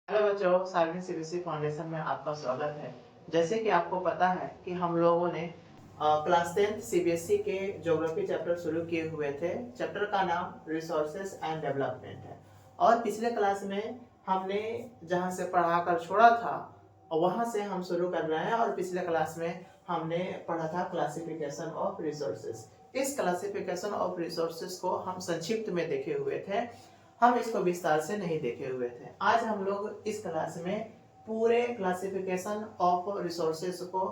Hello बच्चों, सार्वजनिक CBSE foundation में आपका स्वागत है। जैसे कि आपको पता है कि हम लोगों ने क्लास 10th सीबीएसई के ज्योग्राफी चैप्टर शुरू किए हुए थे। चैप्टर का नाम रिसोर्सेज एंड डेवलपमेंट है और पिछले क्लास में हमने जहां से पढ़ाकर छोड़ा था वहां से हम शुरू कर रहे हैं और पिछले क्लास में हमने पढ़ा था क्लासिफिकेशन ऑफ रिसोर्सेज। इस क्लासिफिकेशन ऑफ रिसोर्सेज को हम संक्षिप्त में देखे हुए थे, हम इसको विस्तार से नहीं देखे हुए थे। आज हम लोग इस क्लास में पूरे क्लासिफिकेशन ऑफ रिसोर्सेज को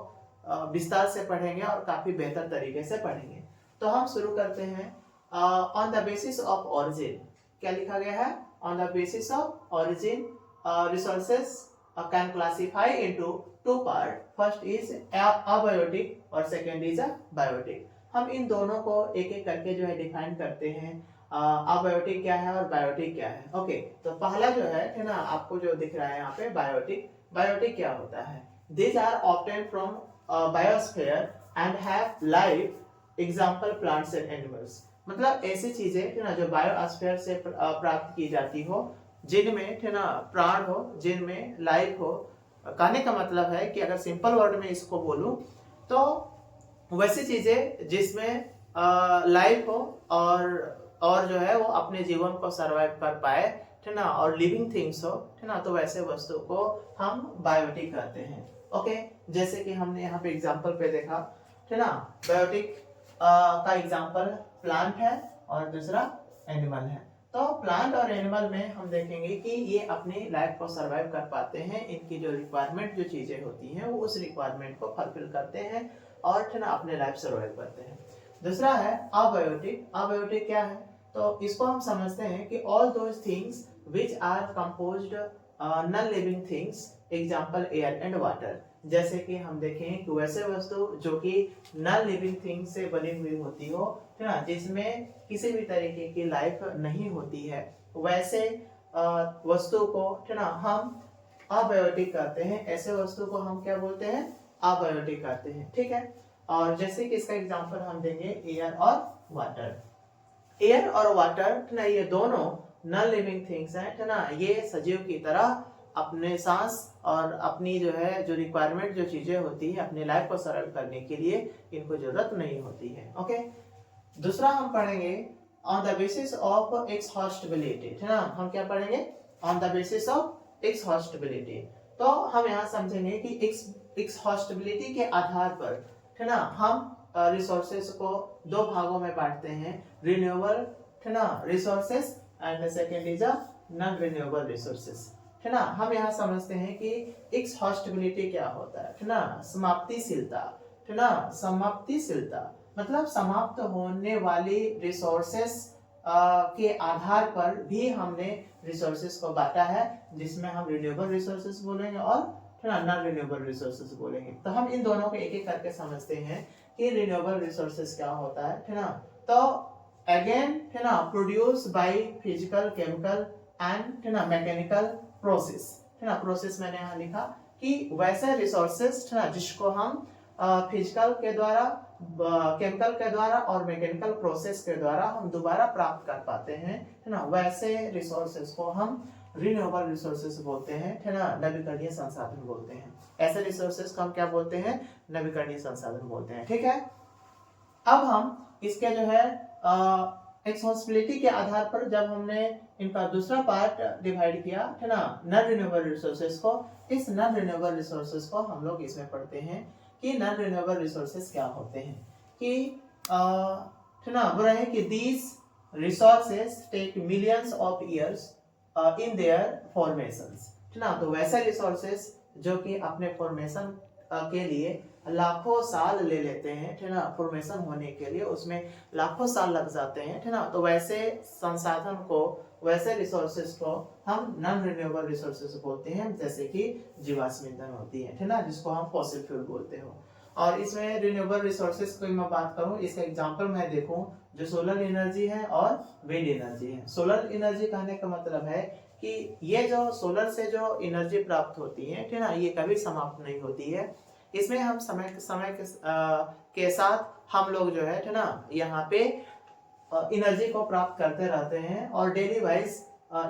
विस्तार से पढ़ेंगे और काफी बेहतर तरीके से पढ़ेंगे। तो हम शुरू करते हैं on the basis of origin. क्या लिखा गया है? On the basis of origin resources can classify into two part. First is abiotic और सेकेंड इज अ बायोटिक। हम इन दोनों को एक एक करके जो है डिफाइन करते हैं। अबायोटिक क्या है और बायोटिक क्या है। ओके, तो पहला जो है ना, आपको जो दिख रहा है यहाँ पे बायोटिक। बायोटिक क्या होता है? These are obtain from biosphere and have life, example plants and animals. मतलब ऐसी चीजें है ना जो बायोस्फीयर से प्राप्त की जाती हो, जिनमें है ना प्राण हो, जिनमें लाइफ हो। कहने का मतलब है कि अगर सिंपल वर्ड में इसको बोलूं तो वैसी चीजें जिसमें लाइफ हो और जो है वो अपने जीवन को सरवाइव कर पाए, है ना, और लिविंग थिंग्स हो, है ना, तो वैसे वस्तु को हम बायोटिक कहते हैं। ओके, जैसे कि हमने यहाँ पे एग्जांपल पे देखा, है ना, बायोटिक का एग्जांपल प्लांट है और दूसरा एनिमल है। तो प्लांट और एनिमल में हम देखेंगे कि ये अपनी लाइफ को सरवाइव कर पाते हैं। इनकी जो रिक्वायरमेंट जो चीजें होती हैं वो उस रिक्वायरमेंट को फुलफिल करते हैं और है ना अपने लाइफ सरवाइव करते हैं। दूसरा है अबायोटिक। अबायोटिक क्या है? तो इसको हम समझते हैं कि all those things which are composed non living things, example air and water. जैसे कि हम देखें कि वैसे वस्तु जो कि नॉन लिविंग थिंग्स से बनी हुई होती हो, है ना, जिसमें किसी भी तरीके की लाइफ नहीं होती है, वैसे वस्तु को है ना हम अबायोटिक कहते हैं। ऐसे वस्तु को हम क्या बोलते हैं? अबायोटिक कहते हैं। ठीक है, और जैसे कि इसका एग्जांपल हम देंगे एयर और वाटर। एयर और वाटर ना, ये दोनों नॉन लिविंग थिंग्स हैं, है ना। ये सजीव की तरह अपने सांस और अपनी जो है जो रिक्वायरमेंट जो चीजें होती है अपनी लाइफ को सरल करने के लिए इनको जरूरत नहीं होती है। ओके, दूसरा हम पढ़ेंगे on the basis of exhaustibility, है ना। हम क्या पढ़ेंगे? On the basis of exhaustibility. तो हम यहाँ समझेंगे कि एक्सहॉस्टिबिलिटी के आधार पर, है ना, हम रिसोर्सेज को दो भागों में बांटते हैं, रिन्यूएबल, है ना, resources and second is a non renewable resources, है ना। हम यहाँ समझते हैं कि एक्सहॉस्टिबिलिटी क्या होता है ना, समाप्तिशीलता, है ना, समाप्तिशीलता मतलब समाप्त होने वाली रिसोर्सेस के आधार पर भी हमने रिसोर्सेस को बांटा है, जिसमें हम रिन्यूएबल रिसोर्सेस बोलेंगे और नॉन रिन्यूएबल रिसोर्सेस बोलेंगे। तो हम इन दोनों को एक एक करके समझते हैं कि रिन्यूएबल रिसोर्सेस क्या होता है ना। तो अगेन, है ना, produce by physical, chemical and, है ना, मैकेनिकल प्रोसेस, है ना। प्रोसेस मैंने यहाँ लिखा कि वैसे रिसोर्सेस, है ना, जिसको हम फिजिकल के द्वारा, केमिकल के द्वारा और मैकेनिकल प्रोसेस के द्वारा हम दोबारा प्राप्त कर पाते हैं, है ना, वैसे रिसोर्सेस को हम रिन्यूएबल रिसोर्सेस बोलते हैं, है ना, नवीकरणीय संसाधन बोलते हैं। ऐसे रिसोर्सेस को हम क्या बोलते हैं? नवीकरणीय संसाधन बोलते हैं। ठीक है, अब हम इसके जो है एक्सहॉस्टिबिलिटी के आधार पर जब हमने इनका दूसरा पार्ट डिवाइड किया, है ना, नॉन रिन्यूएबल रिसोर्सेस को, इस नॉन रिन्यूएबल रिसोर्सेस को हम लोग इसमें पढ़ते हैं कि नॉन रिन्यूएबल रिसोर्सेस क्या होते हैं। कि है ना, बोल रहे हैं कि these resources take millions of years in their formations, है ना। तो वैसे रिसोर्सेस जो कि अपने फॉर्मेशन के लिए लाखों साल ले लेते हैं, है ना, फॉर्मेशन होने के लिए उसमें लाखों साल लग जाते हैं, है ना। तो वैसे संसाधन को, वैसे रिसोर्सेज को हम नॉन रिन्यूएबल रिसोर्सेज बोलते हैं, जैसे कि जीवाश्म ईंधन होती है ना, जिसको हम फॉसिल फ्यूल बोलते हो। और इसमें रिन्यूएबल रिसोर्सेज की मैं बात करूं, इसका एग्जांपल मैं देखूं, जो सोलर एनर्जी है और विंड एनर्जी है। सोलर एनर्जी कहने का मतलब है कि ये जो सोलर से जो एनर्जी प्राप्त होती है ना, ये कभी समाप्त नहीं होती है। इसमें हम समय के साथ हम लोग जो है ना यहाँ पे एनर्जी को प्राप्त करते रहते हैं और डेली वाइज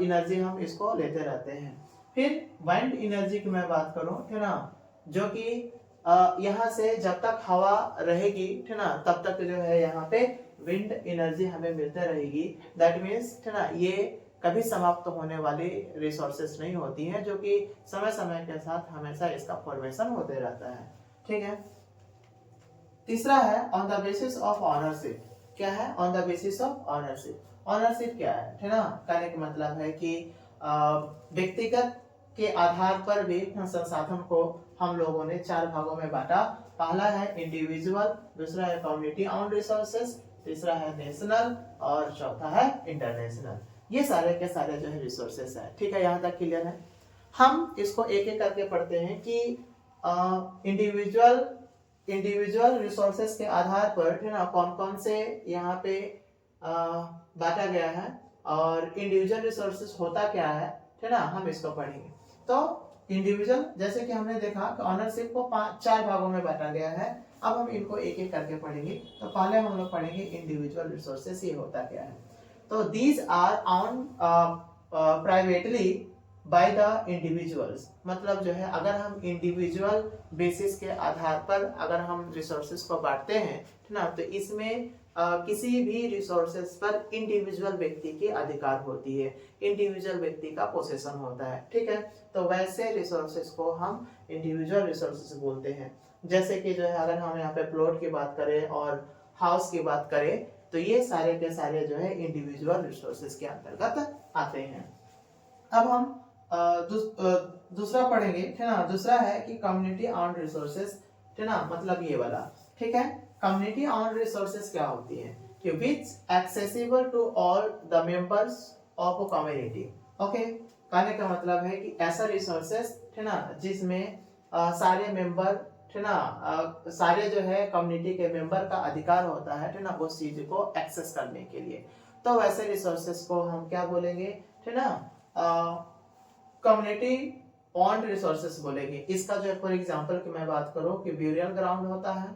एनर्जी हम इसको लेते रहते हैं। फिर वाइंड एनर्जी की मैं बात करूं, है ना, जो कि यहाँ से जब तक हवा रहेगी, है ना, तब तक जो है यहाँ पे विंड एनर्जी हमें मिलते रहेगी। दैट मीन्स, है ना, ये कभी समाप्त होने वाली रिसोर्सेस नहीं होती हैं, जो कि समय समय के साथ हमेशा इसका फॉर्मेशन होते रहता है। ठीक है। तीसरा है on the basis of ownership. क्या है on the basis of ownership? Ownership क्या है ना, कहने का मतलब है कि व्यक्तिगत के आधार पर भी संसाधन को हम लोगों ने 4 भागों में बांटा। पहला है इंडिविजुअल, दूसरा है कम्युनिटी ऑन रिसोर्सेस, तीसरा है नेशनल और चौथा है इंटरनेशनल। ये सारे के सारे जो है रिसोर्सेस है। ठीक है, यहाँ तक क्लियर है। हम इसको एक एक करके पढ़ते हैं कि इंडिविजुअल रिसोर्सेस के आधार पर, है ना, कौन कौन से यहाँ पे बांटा गया है और इंडिविजुअल रिसोर्सेस होता क्या है ना, हम इसको पढ़ेंगे। तो इंडिविजुअल, जैसे कि हमने देखा कि ऑनरशिप को 4 भागों में बांटा गया है। अब हम इनको एक एक करके पढ़ेंगे। तो पहले हम लोग पढ़ेंगे इंडिविजुअल रिसोर्सेस, ये होता क्या है। तो these are owned privately by the individuals, मतलब जो है अगर हम इंडिविजुअल बेसिस के आधार पर अगर हम रिसोर्सेस को बांटते हैं ना, तो इसमें किसी भी रिसोर्सेस पर इंडिविजुअल व्यक्ति की अधिकार होती है, इंडिविजुअल व्यक्ति का पोसेशन होता है। ठीक है, तो वैसे रिसोर्सेस को हम इंडिविजुअल रिसोर्सेस बोलते हैं। जैसे कि जो है अगर हम यहाँ पे प्लॉट की बात करें और हाउस की बात करें, तो ये सारे के सारे जो है इंडिविजुअल रिसोर्सेस के अंतर्गत आते हैं। अब हम दूसरा पढ़ेंगे, है ना। दूसरा है कि कम्युनिटी ऑन रिसोर्सेस, है ना, मतलब ये वाला। ठीक है, कम्युनिटी ऑन रिसोर्सेस क्या होती है कि which accessible to all the members of a community. Okay, कहने का मतलब है कि ऐसा रिसोर्सेस, है ना, जिसमें सारे मेंबर, है ना, सारे जो है कम्युनिटी के मेंबर का अधिकार होता है ना, उस चीज को एक्सेस करने के लिए। तो वैसे रिसोर्सेस को हम क्या बोलेंगे, है ना, कम्युनिटी ऑन रिसोर्सेस बोलेंगे। इसका जो फॉर एग्जांपल की मैं बात करूं कि ब्यूरियल ग्राउंड होता है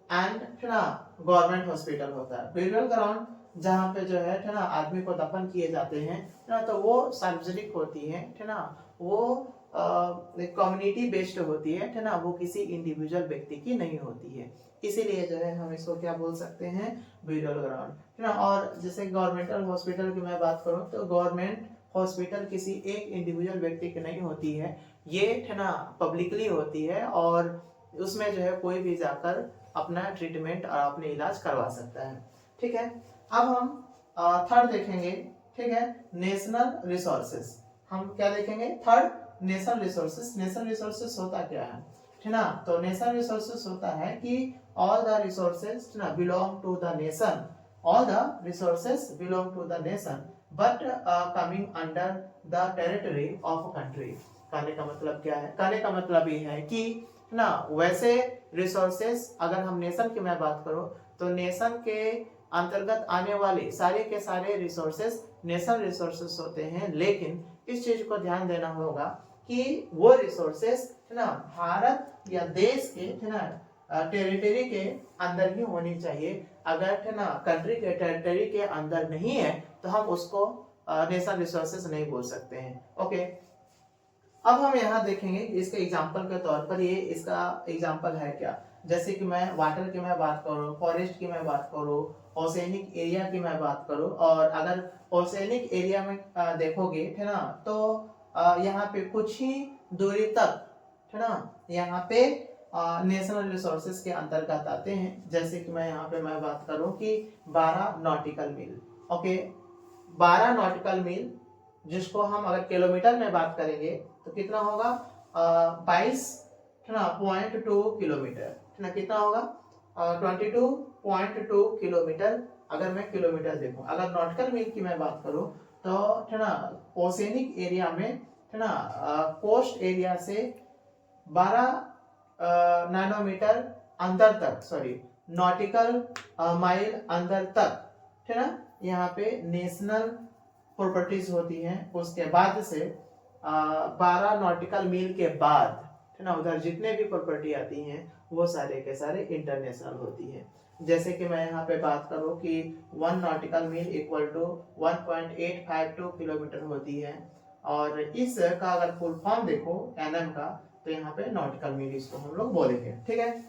एंड, है ना, गवर्नमेंट हॉस्पिटल होता है। ब्यूरियल ग्राउंड जहाँ पे जो है ना, आदमी को दफन किए जाते हैं, है ना, तो वो सार्वजनिक होती है ना, वो कम्युनिटी बेस्ड होती है ना, वो किसी इंडिविजुअल व्यक्ति की नहीं होती है। इसीलिए जो है हम इसको क्या बोल सकते हैं, ब्यूरियल ग्राउंड, है ना। और जैसे गवर्नमेंटल हॉस्पिटल की मैं बात करूं, तो गवर्नमेंट हॉस्पिटल किसी एक इंडिविजुअल व्यक्ति की नहीं होती है, ये, है ना, पब्लिकली होती है और उसमें जो है कोई भी जाकर अपना ट्रीटमेंट और अपने इलाज करवा सकता है। ठीक है, अब हम थर्ड देखेंगे। ठीक है, नेशनल रिसोर्सेस। हम क्या देखेंगे, third, national resources. National resources होता क्या है ना, तो नेशनल रिसोर्सेस होता है कि ऑल द रिसोर्सेस, है ना, belong to the nation, all the resources belong to the nation but coming under the territory of country. कहने का मतलब क्या है, कहने का मतलब ये है कि ना, वैसे रिसोर्सेस अगर हम नेशन की मैं बात करूं, तो नेशन के अंतर्गत आने वाले सारे के सारे रिसोर्सेस नेशनल रिसोर्सेस होते हैं। लेकिन इस चीज को ध्यान देना होगा कि वो रिसोर्सेस, है ना, भारत या देश के, है ना, टेरिटरी के अंदर ही होनी चाहिए। अगर, है ना, कंट्री के टेरिटरी के अंदर नहीं है तो हम उसको नेशनल रिसोर्सेस नहीं बोल सकते हैं। ओके, अब हम यहाँ देखेंगे इसके एग्जांपल के तौर पर, ये इसका एग्जांपल है क्या। जैसे कि मैं वाटर की मैं बात करूँ, फॉरेस्ट की मैं बात करूँ, ओसेनिक एरिया की मैं बात करूँ, और अगर ओसेनिक एरिया में देखोगे, है ना, तो यहाँ पे कुछ ही दूरी तक, है ना, यहाँ पे नेशनल रिसोर्सेज के अंतर्गत आते हैं। जैसे कि मैं यहाँ पे मैं बात करूँ कि 12 नॉटिकल मील। ओके, 12 नॉटिकल मील, जिसको हम अगर किलोमीटर में बात करेंगे तो कितना होगा, 22.2 किलोमीटर, है ना, कितना होगा, 22.2 किलोमीटर। अगर मैं किलोमीटर देखूं, अगर नॉटिकल मील की मैं बात करूं, तो, है ना, ओसेनिक एरिया में, है ना, कोस्ट एरिया से 12 नैनोमीटर अंदर तक, सॉरी, नॉटिकल माइल अंदर तक, है ना, यहाँ पे नेशनल प्रॉपर्टीज होती हैं। उसके बाद से 12 नॉटिकल मील के बाद, है ना, उधर जितने भी प्रॉपर्टी आती हैं वो सारे के सारे इंटरनेशनल होती है। जैसे कि मैं यहाँ पे बात करूँ कि 1 nautical mile equal to 1.852 kilometre होती है, और इस का अगर फुल फॉर्म देखो एनएम का, तो यहाँ पे नॉटिकल मील इसको हम लोग बोलेंगे। ठीक है,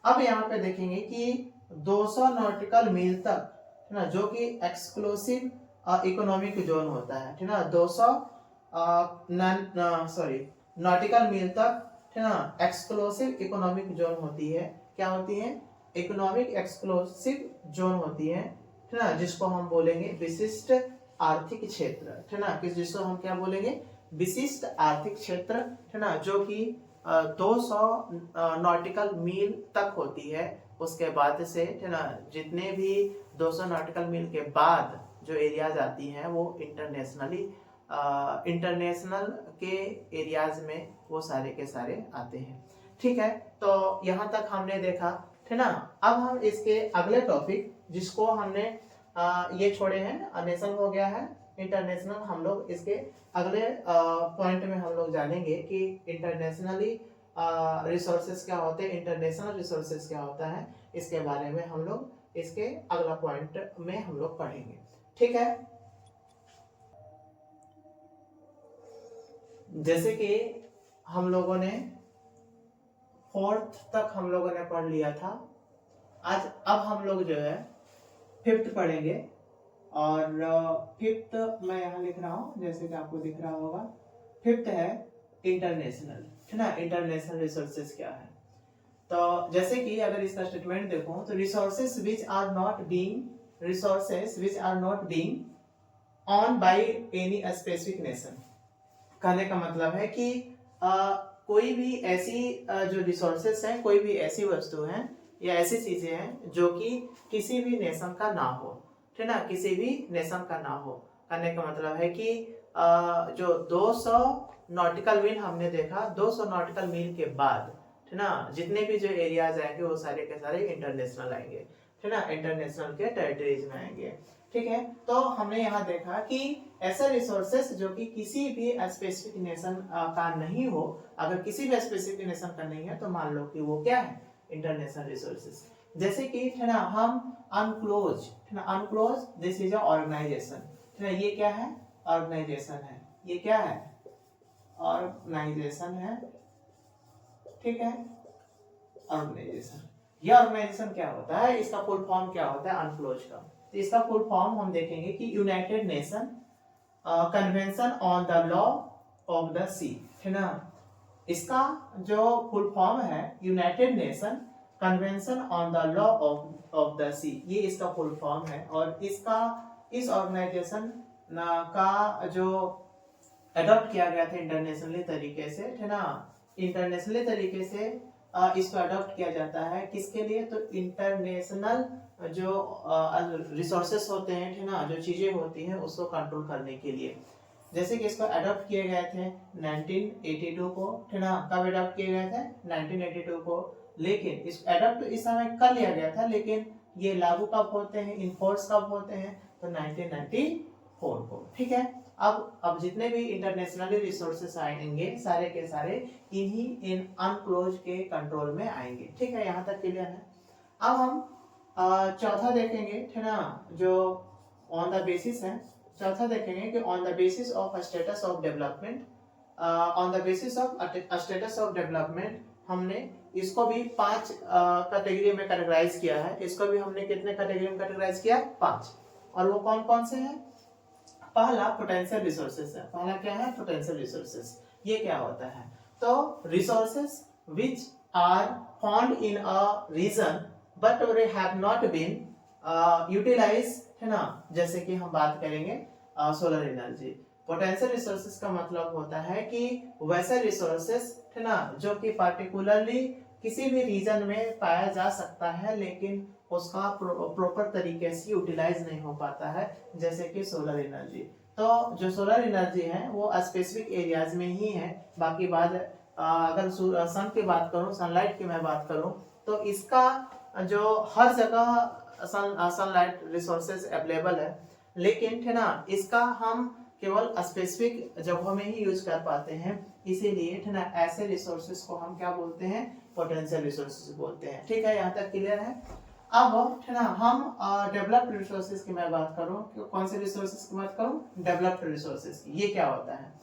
अब यहाँ पे देखेंगे कि 200 नॉटिकल मील तक, है ना, जो कि एक्सक्लूसिव इकोनॉमिक जोन होता है, ठीक ना, 200 नॉटिकल मील तक, है ना, एक्सक्लूसिव इकोनॉमिक जोन होती है। क्या होती है? इकोनॉमिक एक्सक्लूसिव जोन होती है ना, जिसको हम बोलेंगे विशिष्ट आर्थिक क्षेत्र, है ना, जिसको हम क्या बोलेंगे? विशिष्ट आर्थिक क्षेत्र, है ना, जो कि 200 नॉटिकल मील तक होती है। उसके बाद से, है ना, जितने भी 200 नॉटिकल मील के बाद जो एरियाज आती हैं वो इंटरनेशनल के एरियाज में वो सारे के सारे आते हैं। ठीक है, तो यहाँ तक हमने देखा, है ना। अब हम इसके अगले टॉपिक जिसको हमने ये छोड़े हैं, नेशन हो गया है, इंटरनेशनल, हम लोग इसके अगले पॉइंट में हम लोग जानेंगे कि इंटरनेशनली रिसोर्सेज क्या होते हैं, इंटरनेशनल रिसोर्सेज क्या होता है, इसके बारे में हम लोग इसके अगला पॉइंट में हम लोग पढ़ेंगे। ठीक है, जैसे कि हम लोगों ने 4th तक हम लोगों ने पढ़ लिया था। आज अब हम लोग जो है 5th पढ़ेंगे, और 5th मैं यहाँ लिख रहा हूँ, जैसे कि आपको दिख रहा होगा। 5th है इंटरनेशनल, है ना। इंटरनेशनल रिसोर्सेज क्या है? तो जैसे कि अगर इसका स्टेटमेंट देखो तो resources which are not being owned by any specific nation. कहने का मतलब है कि कोई भी ऐसी जो रिसोर्सेस हैं, कोई भी ऐसी वस्तु है या ऐसी चीजें हैं जो कि किसी भी नेशन का ना हो, ठीक ना, किसी भी नेशन का ना हो। कहने का मतलब है कि जो 200 नॉटिकल मील हमने देखा, 200 नॉटिकल मील के बाद, ठीक ना, जितने भी जो एरियाज आएंगे वो सारे के सारे इंटरनेशनल आएंगे, ठीक ना, इंटरनेशनल के टेरिटरीज में आएंगे। ठीक है, तो हमने यहाँ देखा कि ऐसे रिसोर्सेस जो कि किसी भी स्पेसिफिक नेशन का नहीं हो, अगर किसी भी स्पेसिफिक नेशन का नहीं है तो मान लो कि वो क्या है? International resources. जैसे कि, है ना, हम अनक्लोज, है ना, UNCLOS this is a organization, है ना, ये क्या है? ऑर्गेनाइजेशन है। ये क्या है? ऑर्गेनाइजेशन है। ठीक है, ऑर्गेनाइजेशन। ये ऑर्गेनाइजेशन क्या होता है? इसका फुल फॉर्म क्या होता है अनक्लोज का? तो इसका फुल फॉर्म हम देखेंगे कि United Nation Convention on the Law of the Sea, है ना। इसका जो फुल फॉर्म है United Nation Convention on the Law of the Sea, ये इसका फुल फॉर्म है। और इसका, इस ऑर्गेनाइजेशन का जो अडॉप्ट किया गया था इंटरनेशनली तरीके से, है ना, इंटरनेशनली तरीके से इसको अडॉप्ट किया जाता है। किसके लिए? तो इंटरनेशनल जो रिसोर्सेस होते हैं, है ना, जो चीजें होती हैं उसको कंट्रोल करने के लिए। जैसे कि इसको अडॉप्ट किए गए थे 1982 को, है ना। कब अडॉप्ट किए गए थे? 1982 को। लेकिन इस अडॉप्ट इस समय कर लिया गया था, लेकिन ये लागू कब होते हैं, इनफोर्स कब होते हैं? तो 1994 को। ठीक है, अब जितने भी इंटरनेशनली रिसोर्सेस आएंगे सारे के सारे इन अनक्लोज के कंट्रोल में आएंगे। ठीक है, यहाँ तक क्लियर है। अब हम चौथा देखेंगे, है ना, जो ऑन द बेसिस है। चौथा देखेंगे कि on the basis of status of development, on the basis of status of development हमने इसको भी 5 कैटेगरी में कैटेगराइज किया है। इसको भी हमने कितने कैटेगरी में कैटेगराइज किया? 5। और वो कौन कौन से हैं? पहला पोटेंशियल रिसोर्सेस है। पहला क्या है? Potential resources. ये क्या होता है? तो resources which are found in a region but they have not been utilized, है ना। जैसे कि हम बात करेंगे सोलर एनर्जी। पोटेंशियल रिसोर्सेस का मतलब होता है कि वैसे रिसोर्सेस, है ना, जो कि पार्टिकुलरली किसी भी रीजन में पाया जा सकता है लेकिन उसका प्रॉपर तरीके से यूटिलाइज नहीं हो पाता है, जैसे कि सोलर एनर्जी। तो जो सोलर एनर्जी है वो स्पेसिफिक एरियाज में ही है। बाकी बात अगर सन की बात करूं, सनलाइट की मैं बात करूं, तो इसका जो हर जगह सनलाइट रिसोर्सेज अवेलेबल है, लेकिन, है ना, इसका हम केवल स्पेसिफिक जगहों में ही यूज कर पाते हैं। इसीलिए, है ना, ऐसे रिसोर्सेज को हम क्या बोलते हैं? पोटेंशियल रिसोर्सेज बोलते हैं। ठीक है, यहाँ तक क्लियर है। अब है ना हम डेवलप्ड रिसोर्सेज की मैं बात करूं, कौन से रिसोर्सेज की बात करूं, डेवलप्ड रिसोर्सेज की। ये क्या होता है,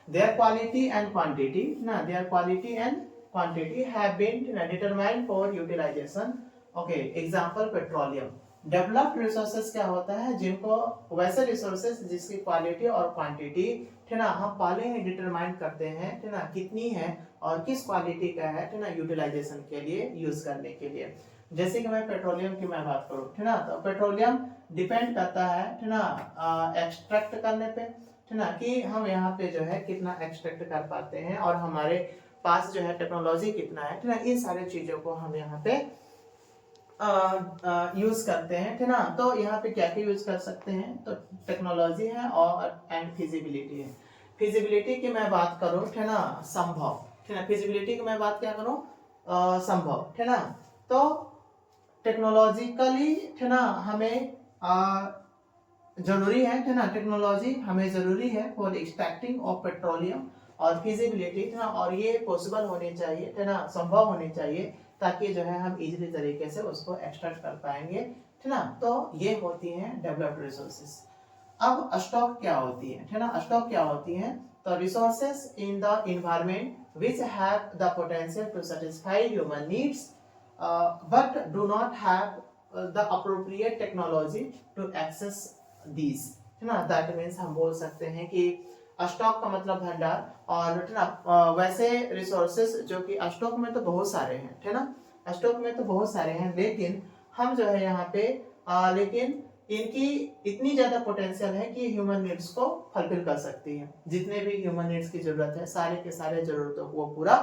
their quality and quantity ना, their quality and quantity have been determined for utilization, okay, example petroleum। Developed resources क्या होता है, जिनको वैसे रिसोर्सेज जिसकी क्वालिटी और क्वांटिटी है ना हम पहले ही डिटरमाइन करते हैं है ना, कितनी है और किस क्वालिटी का है ना, यूटिलाइजेशन के लिए, यूज करने के लिए। जैसे कि मैं पेट्रोलियम की मैं बात करूं है ना, तो पेट्रोलियम डिपेंड करता है ना एक्सट्रैक्ट करने पे है ना, कि हम यहाँ पे जो है कितना एक्सट्रैक्ट कर पाते हैं और हमारे पास जो है टेक्नोलॉजी कितना है ना, इन सारे चीजों को हम यहाँ पे यूज करते हैं है ना। तो यहाँ पे क्या क्या यूज कर सकते हैं, तो टेक्नोलॉजी है और एंड फिजिबिलिटी है। फिजिबिलिटी की मैं बात करूं है ना, संभव है ना, फिजिबिलिटी की मैं बात क्या करूं, संभव है ना। तो टेक्नोलॉजिकली है ना हमें जरूरी है ना, टेक्नोलॉजी हमें जरूरी है फॉर एक्सट्रैक्टिंग ऑफ पेट्रोलियम और फिजिबिलिटी है ना, और ये पॉसिबल होनी चाहिए है ना, संभव होनी चाहिए, ताकि जो है हम इजीली तरीके से उसको एक्सट्रैक्ट कर पाएंगे है ना। तो ये होती हैं डेवलप्ड रिसोर्सेज। अब स्टॉक क्या होती है ना, स्टॉक क्या होती है, तो resources in the environment which have the potential to satisfy human needs but do not have the appropriate technology to access these है ना। दैट मीन्स हम बोल सकते हैं कि स्टॉक का मतलब भंडार, और है ना वैसे रिसोर्सेस जो कि स्टॉक में तो बहुत सारे हैं है ना, स्टॉक में तो बहुत सारे हैं, लेकिन हम जो है यहाँ पे लेकिन इनकी इतनी ज्यादा पोटेंशियल है कि ह्यूमन नीड्स को फुलफिल कर सकती है। जितने भी ह्यूमन नीड्स की जरूरत है सारे के सारे जरूरतों को वो पूरा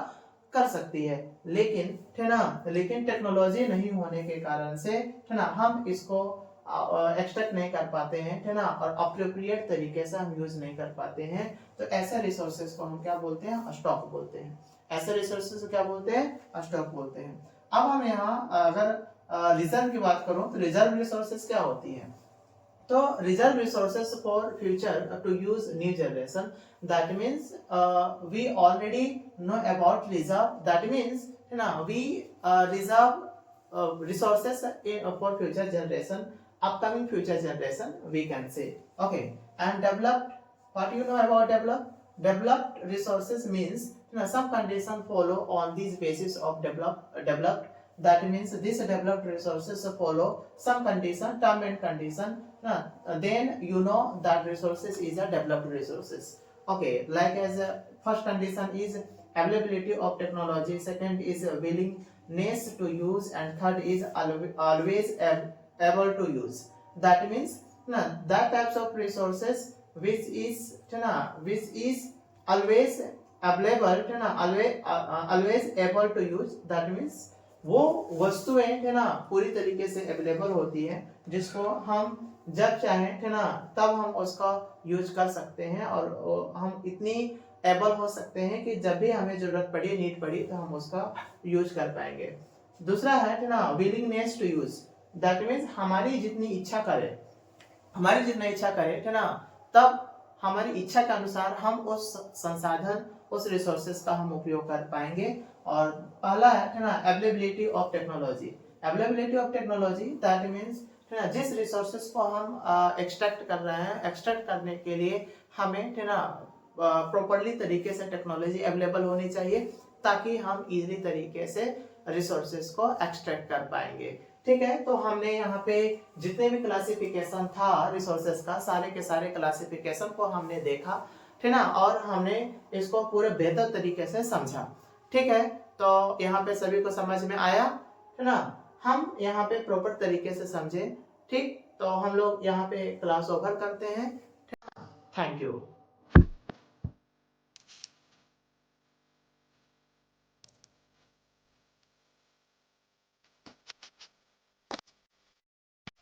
कर सकती है, लेकिन है ना, लेकिन टेक्नोलॉजी नहीं होने के कारण से है ना हम इसको एक्सट्रैक्ट नहीं कर पाते हैं है ना, और अप्रोप्रिएट तरीके से हम यूज नहीं कर पाते हैं। तो ऐसे रिसोर्सेज को हम क्या बोलते हैं, स्टॉक बोलते हैं। ऐसे रिसोर्सेज को क्या बोलते हैं, स्टॉक बोलते हैं। अब हम यहाँ अगर रिजर्व की बात करूं, तो रिजर्व रिसोर्सेज क्या होती है, तो reserve resources for future to use new generation. That means we already know about reserve, that means है ना we reserve resources for future generation, upcoming future generation we can say, okay। And developed, what you know about developed resources means you know, some condition follow on these basis of developed, that means these developed resources follow some condition, term and condition, then you know that resources is a developed resources, okay। Like as first condition is availability of technology, second is willingness to use, and third is always able to use। That means that types of resources which is always available always able to use, that means वो वस्तुएं है ना पूरी तरीके से available होती है, जिसको हम जब चाहें है ना तब हम उसका यूज कर सकते हैं, और हम इतनी एबल हो सकते हैं कि जब भी हमें जरूरत पड़ी, नीड पड़ी, तो हम उसका यूज कर पाएंगे। दूसरा है ना willingness to use, that means हमारी जितनी इच्छा करे, हमारी जितना इच्छा करे है ना, तब हमारी इच्छा के अनुसार हम उस संसाधन, उस रिसोर्सेज का हम उपयोग कर पाएंगे। और पहला है ना availability of technology. Availability of technology that means है ना जिस रिसोर्सेज को हम एक्सट्रैक्ट कर रहे हैं, एक्सट्रैक्ट करने के लिए हमें है ना प्रॉपर्ली तरीके से टेक्नोलॉजी अवेलेबल होनी चाहिए, ताकि हम इजीली तरीके से रिसोर्सेज को एक्सट्रैक्ट कर पाएंगे। ठीक है, तो हमने यहाँ पे जितने भी क्लासिफिकेशन था रिसोर्सेज का, सारे के सारे क्लासिफिकेशन को हमने देखा, ठीक ना, और हमने इसको पूरे बेहतर तरीके से समझा। ठीक है, तो यहाँ पे सभी को समझ में आया है ना, हम यहाँ पे प्रॉपर तरीके से समझे। ठीक, तो हम लोग यहाँ पे क्लास ओवर करते हैं। Thank you.